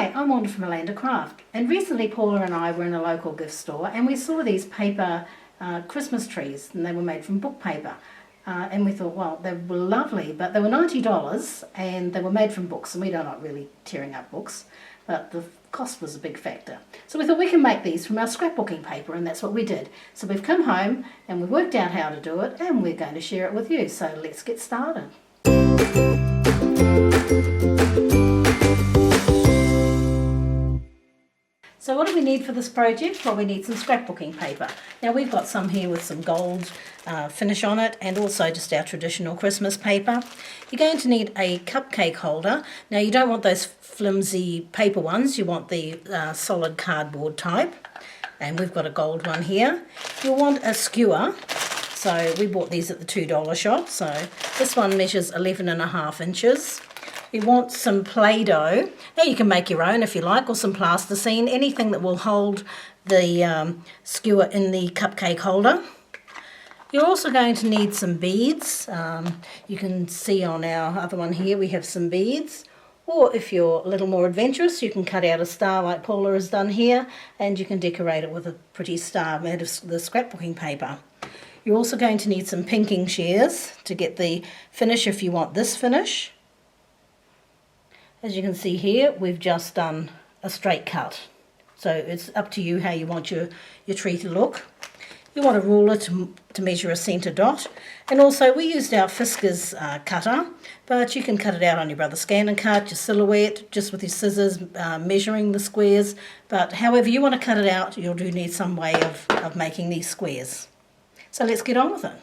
Hi, I'm Wanda from Alanda Craft, and recently Paula and I were in a local gift store and we saw these paper Christmas trees, and they were made from book paper. And we thought, well, they were lovely, but they were $90 and they were made from books, and we are not really tearing up books, but the cost was a big factor. So we thought we can make these from our scrapbooking paper, and that's what we did. So we've come home and we've worked out how to do it, and we're going to share it with you. So let's get started. So what do we need for this project? Well, we need some scrapbooking paper. Now we've got some here with some gold finish on it, and also just our traditional Christmas paper. You're going to need a cupcake holder. Now you don't want those flimsy paper ones, you want the solid cardboard type. And we've got a gold one here. You'll want a skewer. So we bought these at the $2 shop. So this one measures 11.5 inches. We want some Play-Doh. Now you can make your own if you like, or some plasticine, anything that will hold the skewer in the cupcake holder. You're also going to need some beads. You can see on our other one here we have some beads. Or if you're a little more adventurous, you can cut out a star like Paula has done here, and you can decorate it with a pretty star made of the scrapbooking paper. You're also going to need some pinking shears to get the finish if you want this finish. As you can see here, we've just done a straight cut. So it's up to you how you want your tree to look. You want a ruler to measure a centre dot. And also we used our Fiskars cutter, but you can cut it out on your Brother ScanNCut, your silhouette, just with your scissors, measuring the squares. But however you want to cut it out, you'll do need some way of making these squares. So let's get on with it.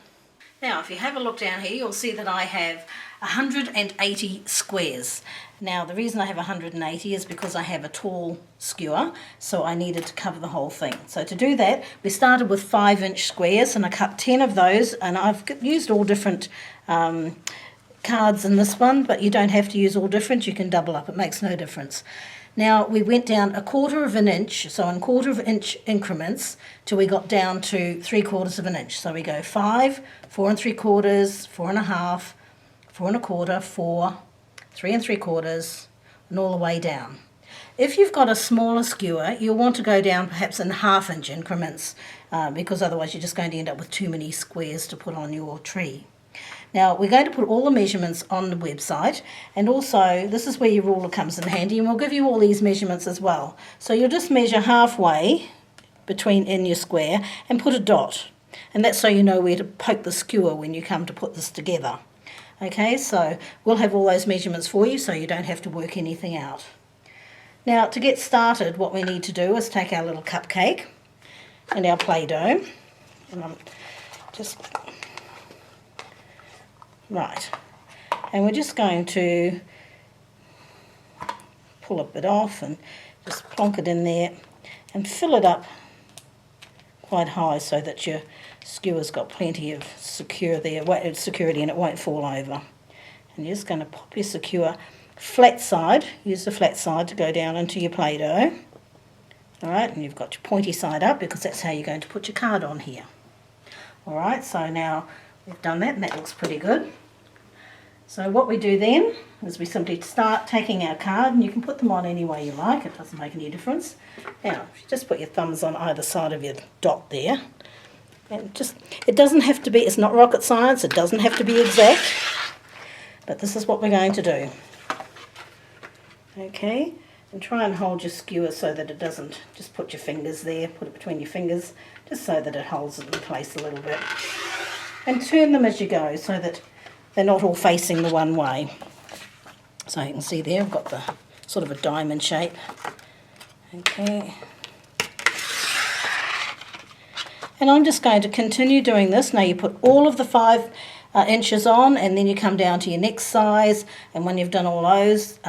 Now if you have a look down here, you'll see that I have 180 squares. Now the reason I have 180 is because I have a tall skewer, so I needed to cover the whole thing. So to do that, we started with 5-inch squares, and I cut 10 of those, and I've used all different cards in this one, but you don't have to use all different, you can double up, it makes no difference. Now we went down 1/4 of an inch, so in 1/4 of an inch increments, till we got down to 3/4 of an inch. So we go 5, 4 3/4, 4 1/2, 4 1/4, 4, 3 3/4, and all the way down. If you've got a smaller skewer, you'll want to go down perhaps in 1/2 inch increments, because otherwise you're just going to end up with too many squares to put on your tree. Now we're going to put all the measurements on the website, and also this is where your ruler comes in handy, and we'll give you all these measurements as well. So you'll just measure halfway in your square and put a dot, and that's so you know where to poke the skewer when you come to put this together. Okay, so we'll have all those measurements for you so you don't have to work anything out. Now to get started, what we need to do is take our little cupcake and our Play-Doh, and I'm just right, and we're just going to pull a bit off and just plonk it in there and fill it up quite high so that your skewer's got plenty of security and it won't fall over. And you're just going to pop your skewer flat side, use the flat side to go down into your Play-Doh. Alright, and you've got your pointy side up because that's how you're going to put your card on here. Alright, so now we've done that, and that looks pretty good. So what we do then is we simply start taking our card, and you can put them on any way you like, it doesn't make any difference. Now, just put your thumbs on either side of your dot there. And just, it doesn't have to be, it's not rocket science, it doesn't have to be exact, but this is what we're going to do. Okay, and try and hold your skewer so that it doesn't, just put your fingers there, put it between your fingers, just so that it holds it in place a little bit. And turn them as you go so that they're not all facing the one way. So you can see there, I've got the sort of a diamond shape. Okay. And I'm just going to continue doing this. Now you put all of the 5 inches on, and then you come down to your next size, and when you've done all those,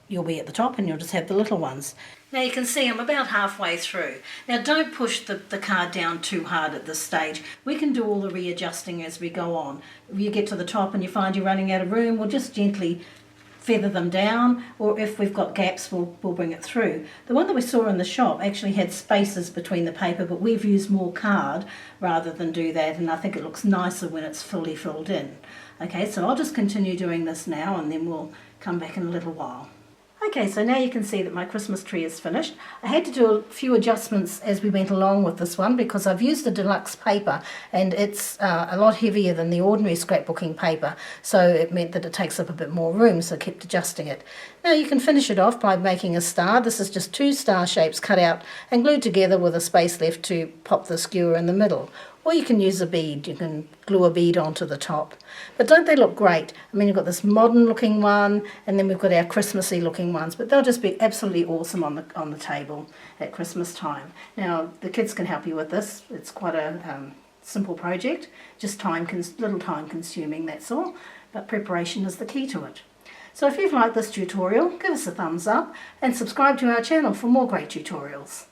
you'll be at the top and you'll just have the little ones. Now you can see I'm about halfway through. Now don't push the card down too hard at this stage. We can do all the readjusting as we go on. If you get to the top and you find you're running out of room, we'll just gently feather them down, or if we've got gaps, we'll bring it through. The one that we saw in the shop actually had spaces between the paper, but we've used more card rather than do that, and I think it looks nicer when it's fully filled in. Okay, so I'll just continue doing this now, and then we'll come back in a little while. Okay, so now you can see that my Christmas tree is finished. I had to do a few adjustments as we went along with this one because I've used the deluxe paper and it's a lot heavier than the ordinary scrapbooking paper, so it meant that it takes up a bit more room, so I kept adjusting it. Now you can finish it off by making a star. This is just 2 star shapes cut out and glued together with a space left to pop the skewer in the middle. Or you can use a bead, you can glue a bead onto the top. But don't they look great? I mean, you've got this modern looking one, and then we've got our Christmassy looking ones, but they'll just be absolutely awesome on the table at Christmas time. Now, the kids can help you with this. It's quite a simple project, just little time consuming, that's all, but preparation is the key to it. So if you've liked this tutorial, give us a thumbs up and subscribe to our channel for more great tutorials.